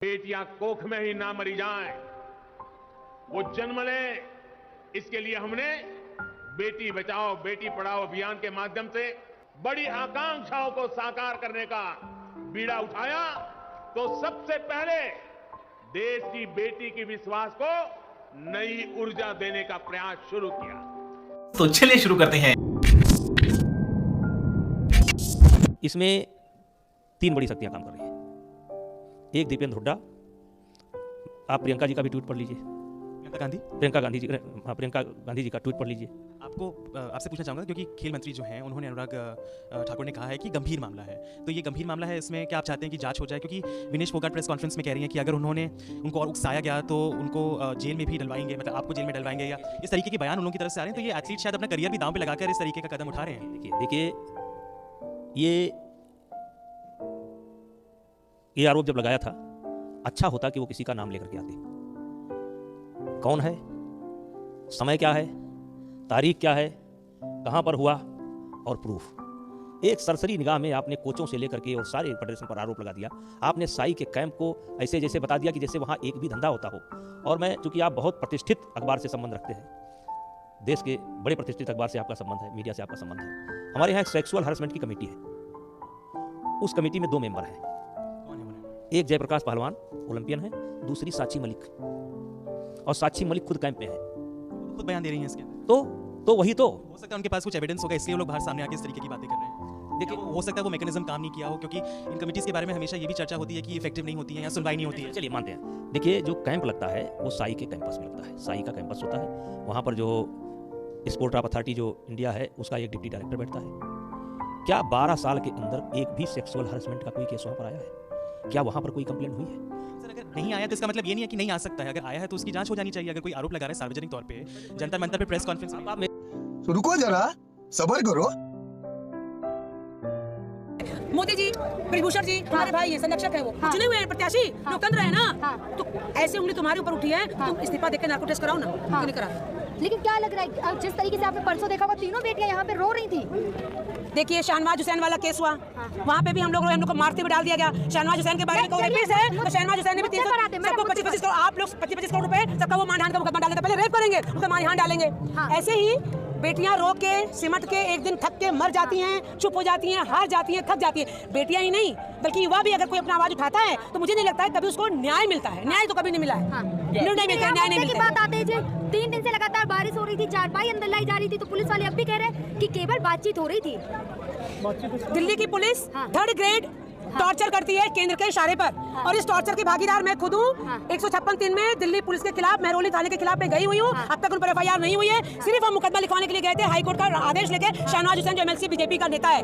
बेटियां कोख में ही ना मरी जाएं, वो जन्म ले, इसके लिए हमने बेटी बचाओ बेटी पढ़ाओ अभियान के माध्यम से बड़ी आकांक्षाओं को साकार करने का बीड़ा उठाया। तो सबसे पहले देश की बेटी की विश्वास को नई ऊर्जा देने का प्रयास शुरू किया। तो चलिए शुरू करते हैं। इसमें 3 बड़ी शक्तियां काम कर रही हैं। एक दीपेंद्र हुड्डा, आप प्रियंका जी का भी ट्वीट पढ़ लीजिए। प्रियंका गांधी जी का ट्वीट पढ़ लीजिए। आपसे पूछना चाहूँगा क्योंकि खेल मंत्री जो हैं उन्होंने अनुराग ठाकुर ने कहा है कि गंभीर मामला है, तो ये गंभीर मामला है, इसमें क्या आप चाहते हैं कि जांच हो जाए? क्योंकि विनेश फोगाट प्रेस कॉन्फ्रेंस में कह रही हैं कि अगर उनको और उकसाया गया तो उनको जेल में भी डलवाएंगे, मतलब आपको जेल में डलवाएंगे, या इस तरीके के बयान उन लोगों की तरफ से आ रहे हैं। तो ये एथलीट शायद अपना करियर भी दांव पे लगाकर इस तरीके का कदम उठा रहे हैं। देखिए ये आरोप जब लगाया था, अच्छा होता कि वो किसी का नाम लेकर के आते। कौन है, समय क्या है, तारीख क्या है, कहां पर हुआ और प्रूफ। एक सरसरी निगाह में आपने कोचों से लेकर के और सारे फेडरेशन पर आरोप लगा दिया। आपने साई के कैंप को ऐसे जैसे बता दिया कि जैसे वहां एक भी धंधा होता हो। और मैं, चूंकि आप बहुत प्रतिष्ठित अखबार से संबंध रखते हैं, देश के बड़े प्रतिष्ठित अखबार से आपका संबंध है, मीडिया से आपका संबंध है। हमारे यहाँ एक सेक्सुअल हरासमेंट की कमेटी है। उस कमेटी में 2 मेंबर हैं। एक जयप्रकाश पहलवान ओलंपियन है, दूसरी साक्षी मलिक। और साक्षी मलिक खुद कैंप में है, खुद बयान दे रही हैं इसके। तो वही तो हो सकता है उनके पास कुछ एविडेंस होगा, इसलिए वो लोग बाहर सामने आके इस तरीके की बातें कर रहे हैं। देखिए, हो सकता है वो मैकेनिज्म काम नहीं किया हो, क्योंकि इन कमिटीज के बारे में हमेशा ये भी चर्चा होती है कि इफेक्टिव नहीं होती है या सुनवाई नहीं होती है। चलिए मानते हैं। देखिए, जो कैंप लगता है वो साई के कैंपस में लगता है। साई का कैंपस होता है, वहाँ पर जो स्पोर्ट ऑफ अथॉरिटी जो इंडिया है उसका एक डिप्टी डायरेक्टर बैठता है। क्या 12 साल के अंदर एक भी सेक्सुअल हरासमेंट का कोई केस वहाँ पर आया है? क्या वहाँ पर कोई कंप्लेंट हुई है? अगर नहीं आया तो इसका मतलब ये नहीं है कि नहीं आ सकता है। अगर आया है तो उसकी जांच हो जानी चाहिए। अगर कोई आरोप लगा रहा है सार्वजनिक तौर पे, जंतर मंतर पे प्रेस कॉन्फ्रेंस में, तो रुको जरा, सब्र करो। मोदी जी, ब्रिजभूषण जी, हमारे भाई हैं, संरक्षक है वो, चुने हुए हैं प्रत्याशी, लोकतंत्र है ना। तो ऐसे उंगली तुम्हारे ऊपर उठी है, तुम इस्तीफा देकर नार्को टेस्ट कराओ ना। क्यों नहीं करा? लेकिन क्या लग रहा है, जिस तरीके से आपने परसों देखा होगा, तीनों बेटियां यहाँ पे रो रही थी। देखिए, शहनवाज हुसैन वाला केस हुआ, वहाँ पे भी हम लोग को मारते हुए डाल दिया गया। शहनवाज हुसैन के बारे में कोई रेपिस्ट है, तो शहनवाज हुसैन ने भी 25-25 करोड़, आप लोग 25-25 करोड़ रुपए सबका वो मानहानि का मुकदमा डालेंगे, पहले रेप करेंगे, उसका मानहानि डालेंगे। ऐसे ही बेटियां रो के सिमट के एक दिन थक के मर जाती हैं, चुप हो जाती हैं, हार जाती हैं, थक जाती हैं। बेटियां ही नहीं बल्कि युवा भी अगर कोई अपना आवाज उठाता है तो मुझे नहीं लगता है कभी उसको न्याय मिलता है। न्याय तो कभी नहीं मिला है, निर्णय मिलता है, न्याय नहीं मिलता है। बात आते हैं 3 दिन से लगातार बारिश हो रही थी, चारपाई अंदर लाई जा रही थी, तो पुलिस वाले अब भी कह रहे हैं कि केवल बातचीत हो रही थी। दिल्ली की पुलिस 3rd ग्रेड टॉर्चर करती है केंद्र के इशारे पर, और इस टॉर्चर की भागीदार मैं खुद हूँ। 156(3) में दिल्ली पुलिस के खिलाफ, महरौली थाने के खिलाफ मैं गई हुई हूँ। अब तक उन पर FIR नहीं हुई है। सिर्फ हम मुकदमा लिखवाने के लिए गए थे, हाईकोर्ट का आदेश लेके। शहनवाज हुसैन जो MLC बीजेपी का नेता है,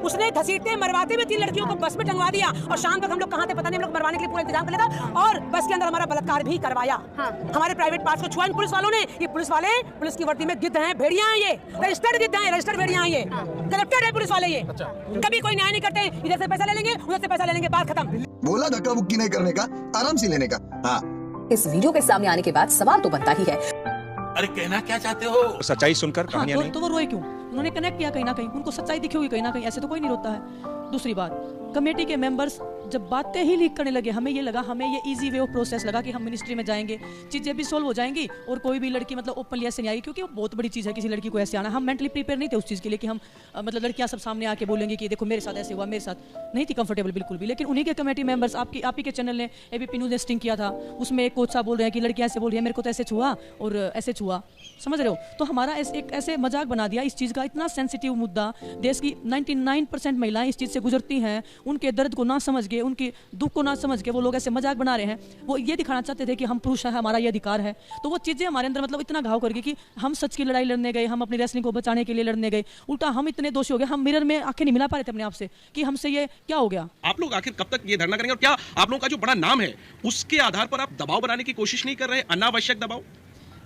उसने घसीटते मरवाते हुए 3 लड़कियों को बस में टंगवा दिया, और शाम तक हम लोग कहाँ थे पता नहीं, हम लोग मरवाने के लिए पूरा इंतजाम कर लेता, और बस के अंदर हमारा बलात्कार भी करवाया। हमारे प्राइवेट पार्ट्स को छुआ इन पुलिस वालों ने। ये पुलिस वाले पुलिस की वर्दी में गिद्ध हैं, भेड़िया हैं, ये रजिस्टर्ड गिद्ध हैं, रजिस्टर्ड भेड़िया हैं, ये करप्टेड है पुलिस वाले। ये कभी कोई न्याय नहीं करते, इधर से पैसा ले लेंगे, उधर से पैसा ले लेंगे, बात खत्म। बोला धक्का मुक्की नहीं करने का, आराम से लेने का। हाँ, इस वीडियो के सामने आने के बाद सवाल तो बनता ही है, अरे कहना क्या चाहते हो? सच्चाई सुनकर कहानियां नहीं। तो वो रोए क्यों? उन्होंने कनेक्ट किया कहीं ना कहीं, उनको सच्चाई दिखी होगी कहीं ना कहीं। ऐसे तो कोई नहीं रोता है। दूसरी बात, कमेटी के मेंबर्स जब बातें ही लीक करने लगे, हमें ये इजी वे ऑफ प्रोसेस लगा कि हम मिनिस्ट्री में जाएंगे, चीज़ें भी सोल्व हो जाएंगी, और कोई भी लड़की मतलब ओपनली ऐसे नहीं आएगी, क्योंकि वो बहुत बड़ी चीज़ है किसी लड़की को ऐसे आना। हम मेंटली प्रिपेयर नहीं थे उस चीज़ के लिए कि हम मतलब लड़कियां सब सामने आके बोलेंगे कि देखो मेरे साथ ऐसे हुआ, मेरे साथ नहीं थी कंफर्टेबल बिल्कुल भी। लेकिन उन्हीं के कमेटी मेंबर्स, आप ही के चैनल ने ABP न्यूज़ ने स्टिंग किया था, उसमें एक कोच साहब बोल रहे हैं कि लड़कियां ऐसे बोल रही है, मेरे को तो ऐसे छुआ और ऐसे छुआ, समझ रहे हो? तो हमारा एक ऐसे मजाक बना दिया इस चीज़ का। इतना सेंसिटिव मुद्दा, देश की 99% महिलाएं इस चीज़ से गुजरती हैं, उनके दर्द को ना समझ के, उनके दुख को ना समझ के वो लोग ऐसे मजाक बना रहे हैं। वो ये दिखाना चाहते थे कि हम पुरुष हैं, हमारा ये अधिकार है। तो वो चीज़ें हमारे अंदर मतलब इतना घाव कर गई कि हम सच की लड़ाई लड़ने गए, हम अपनी रेसलिंग को बचाने के लिए लड़ने गए, उल्टा हम इतने दोषी हो गए, हम मिरर में आंखें नहीं मिला पा रहे थे अपने आप से कि हमसे ये क्या हो गया। आप लोग आखिर कब तक ये धरना करेंगे, और क्या आप लोगों का जो बड़ा नाम है उसके आधार पर आप दबाव बनाने की कोशिश नहीं कर रहे, अनावश्यक दबाव?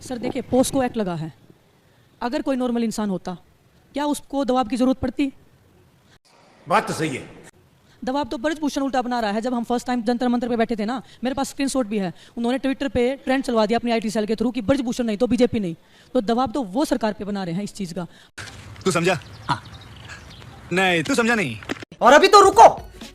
सर देखिए, पोस्को एक्ट लगा है, अगर कोई नॉर्मल इंसान होता क्या उसको दबाव की जरूरत पड़ती? बात तो सही है। दबाव तो ब्रिजभूषण उल्टा बना रहा है। जब हम फर्स्ट टाइम जंतर मंतर पे बैठे थे ना, मेरे पास स्क्रीनशॉट भी है, उन्होंने ट्विटर पे ट्रेंड चलवा दिया अपनी IT सेल के थ्रू कि ब्रिजभूषण नहीं तो बीजेपी नहीं। तो दबाव तो वो सरकार पे बना रहे हैं इस चीज का। तू समझा? नहीं, तू समझा नहीं। और अभी तो रुको,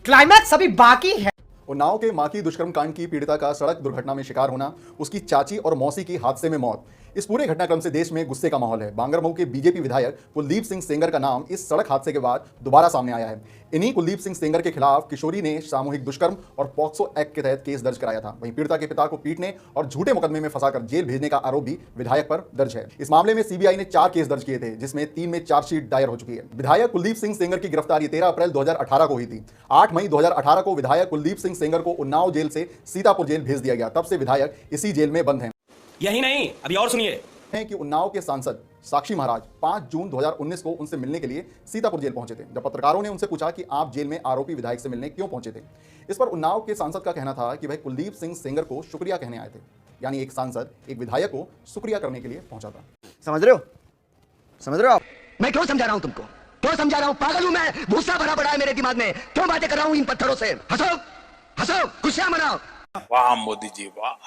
क्लाइमैक्स अभी बाकी है। उन्नाव के मां की दुष्कर्म कांड की पीड़िता का सड़क दुर्घटना में शिकार होना, उसकी चाची और मौसी की हादसे में मौत, इस पूरे घटनाक्रम से देश में गुस्से का माहौल है। बांगरमऊ के बीजेपी विधायक कुलदीप सिंह सेंगर का नाम इस सड़क हादसे के बाद दोबारा सामने आया है। इन्हीं कुलदीप सिंह सेंगर के खिलाफ किशोरी ने सामूहिक दुष्कर्म और पॉक्सो एक्ट के तहत केस दर्ज कराया था। वहीं पीड़िता के पिता को पीटने और झूठे मुकदमे में फंसाकर जेल भेजने का आरोप भी विधायक पर दर्ज है। इस मामले में सीबीआई ने 4 केस दर्ज किए थे, जिसमें 3 में चार्जशीट दायर हो चुकी है। विधायक कुलदीप सिंह सेंगर की गिरफ्तारी 13 अप्रैल 2018 को हुई थी। 8 मई 2018 को विधायक कुलदीप सिंह सेंगर को उन्नाव जेल से सीतापुर जेल भेज दिया गया। तब से विधायक इसी जेल में बंद हैं। यही नहीं, अभी और सुनिए कि उन्नाव के सांसद साक्षी महाराज 5 जून 2019 को उनसे मिलने के लिए सीतापुर जेल पहुंचे थे। जब पत्रकारों ने उनसे पूछा कि आप जेल में आरोपी विधायक से मिलने क्यों पहुंचे थे, इस पर उन्नाव के सांसद का कहना था कि वह कुलदीप सिंह सेंगर को शुक्रिया कहने आए थे। यानी एक सांसद एक विधायक को शुक्रिया करने के लिए पहुंचा था। समझ रहे हो आप? मैं क्यों समझा रहा हूं तुमको? क्यों समझा रहा हूं? पागल हूं मैं? भूसा भरा पड़ा है मेरे दिमाग में। क्यों बातें कर रहा हूं इन पत्थरों से? हंसो, खुशियां मनाओ। वाह मोदी जी वाह।